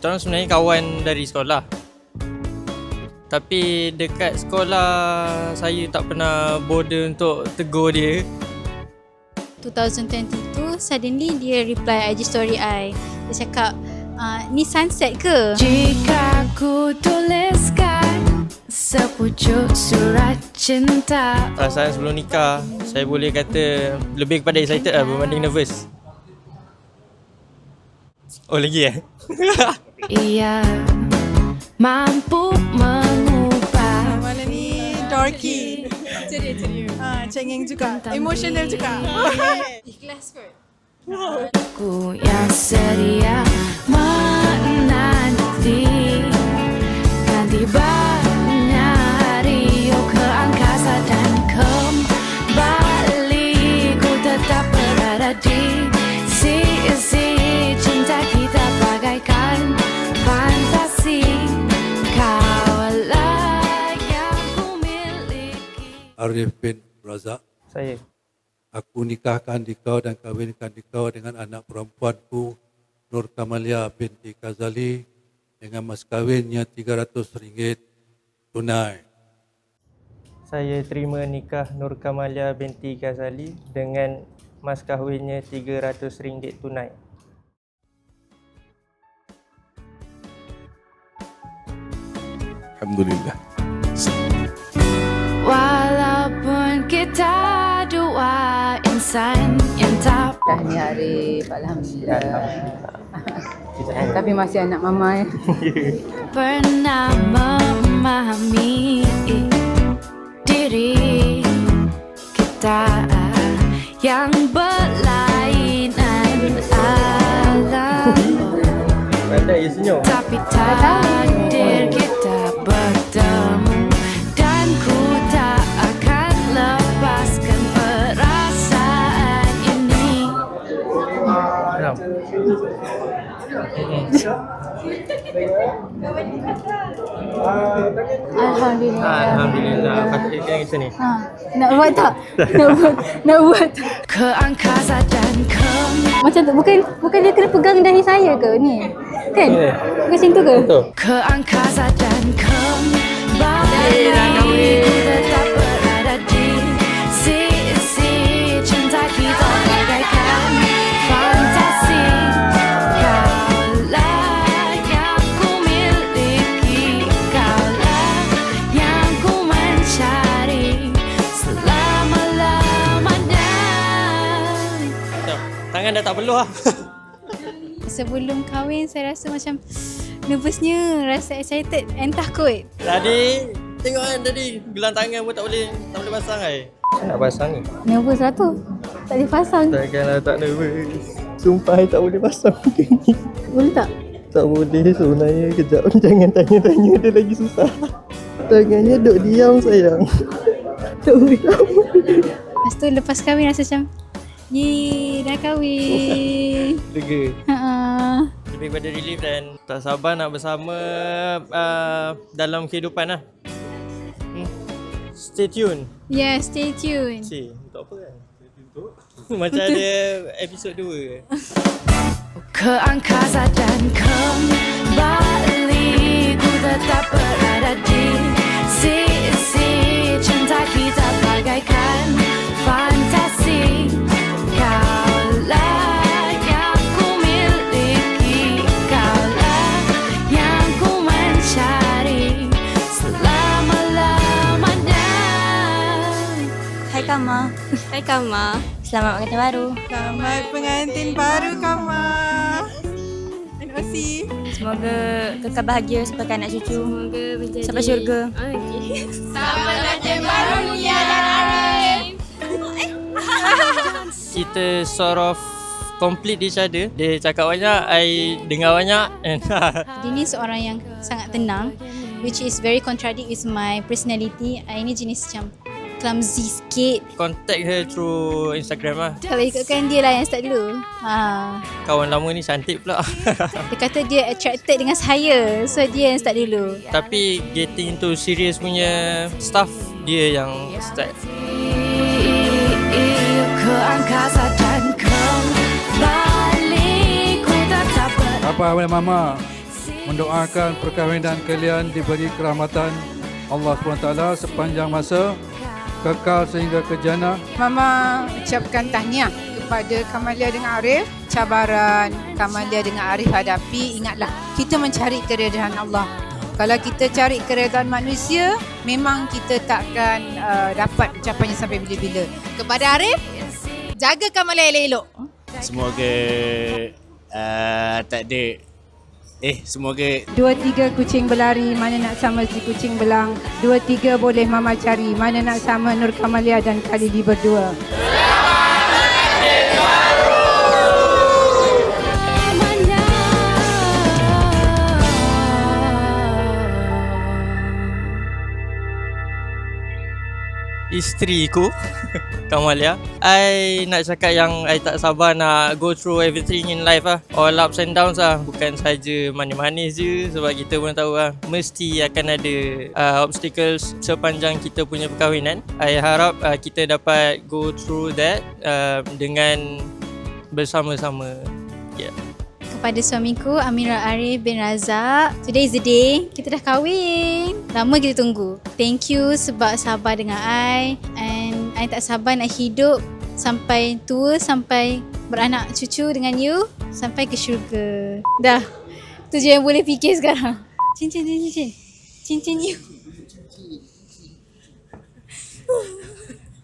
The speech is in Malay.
Kita orang sebenarnya kawan dari sekolah. Tapi dekat sekolah saya tak pernah bother untuk tegur dia. 2022 suddenly dia reply IG story I. Dia cakap, ni sunset ke? Jika ku tuliskan sepucuk surat cinta. Perasaan sebelum nikah, saya boleh kata lebih kepada excited lah berbanding nervous. Oh lagi Ia mampu mengubah. Malam ni dorky. Ceria. Cengeng juga. Emotional juga. Ikhlas kot. Ku yang sedia menanti kan tibanya hari ke angkasa dan kembali ku tetap berada di sisi cinta kita bagaikan fantasi. Kaulah yang ku miliki. Arif bin Razak. saya. Aku nikahkan dikau dan kahwinkan dikau dengan anak perempuanku Nur Kamalia binti Ghazali dengan mas kahwinnya RM300 tunai. Saya terima nikah Nur Kamalia binti Ghazali dengan mas kahwinnya RM300 tunai. Alhamdulillah. Walaupun kita dua insan yang tak Ni hari Alhamdulillah. Tapi masih anak mama. pernah memahami diri kita yang berlainan alam. Pandai ya senyum. Tapi takdir kita bertemu dan ku tak akan lepaskan perasaan ini. Faham? Alhamdulillah. Alhamdulillah. Patut dia kena ni. Nak buat tak? nak buat tak? Ke angkasa dan Macam tu, bukan dia kena pegang dahi saya ke ni? Kan? Ya. Bukan macam tu ke? Betul. ke angkasa dan kembali ku tetap berada di sisi cinta kita bagaikan fantasi. Kaulah yang ku miliki, kaulah yang ku mencari selama-lamanya. Tangan dah tak perlu lah. Sebelum kahwin saya rasa macam nervousnya, rasa excited and takut. Tadi tengok kan tadi gelang tangan pun tak boleh pasang Saya nak pasang ni. Nervous lah tu. Tak boleh pasang. Takkanlah tak nervous. Sumpah I tak boleh pasang ni. Boleh tak? Tak boleh sebenarnya. Kejap jangan tanya-tanya dia lagi susah. Tangannya duk diam sayang. Tak boleh. Lepas tu lepas kahwin rasa macam yeay, dah kahwin. Lega. Ha. Lebih pada relief dan tak sabar nak bersama dalam kehidupan lah. Stay tune. Yeah, stay tuned. Cik, untuk apa kan? Macam ada episod 2. Ke angkasa dan kembali ku tetap berada di sisi cinta kita bagaikan fantasi. Kaulah yang ku miliki, kaulah yang ku mencari selama-lamanya. Hai Kama. Hai Kama. Selamat pengantin baru. Selamat pengantin baru Kama. NOC. Semoga kekal bahagia sampai ke anak cucu. Semoga menjadi Sampai syurga. Okay. Selamat pengantin baru Nia dan Arif. Kita sort of complete each other. Dia cakap banyak, I dengar banyak. Dia ni seorang yang sangat tenang, which is very contradict with my personality. I ni jenis macam clumsy sikit. Contact her through Instagram lah. Kalau ikutkan dia lah yang start dulu. Kawan lama ni cantik pula. Dia kata dia attracted dengan saya, so dia yang start dulu. Tapi getting into serious punya stuff, dia yang start. Ke angkasa dan kembali ku tetap Apa awal mama? mendoakan perkahwinan kalian diberi kerahmatan Allah SWT sepanjang masa, kekal sehingga ke jannah. Mama ucapkan tahniah kepada Kamalia dengan Arif. Cabaran Kamalia dengan Arif hadapi, ingatlah kita mencari keredaan Allah. Kalau kita cari keredaan manusia, memang kita takkan dapat ucapannya sampai bila-bila. Kepada Arif, jaga Kamalia elok-elok. Semoga semoga 2-3 kucing berlari, mana nak sama si kucing belang. 2-3 boleh Mama cari, mana nak sama Nur Kamalia dan Khalidi berdua. Isteriku Kamalia, I nak cakap yang I tak sabar nak go through everything in life lah. All ups and downs lah. Bukan saja manis-manis je, sebab kita pun tahu lah mesti akan ada obstacles sepanjang kita punya perkahwinan. I harap kita dapat go through that dengan bersama-sama. Yeah. Kepada suamiku Amira Arif bin Razak, today is the day kita dah kahwin. Lama kita tunggu. Thank you sebab sabar dengan I, and I tak sabar nak hidup sampai tua, sampai beranak cucu dengan you, sampai ke syurga. Dah, tu je yang boleh fikir sekarang. Cincin you.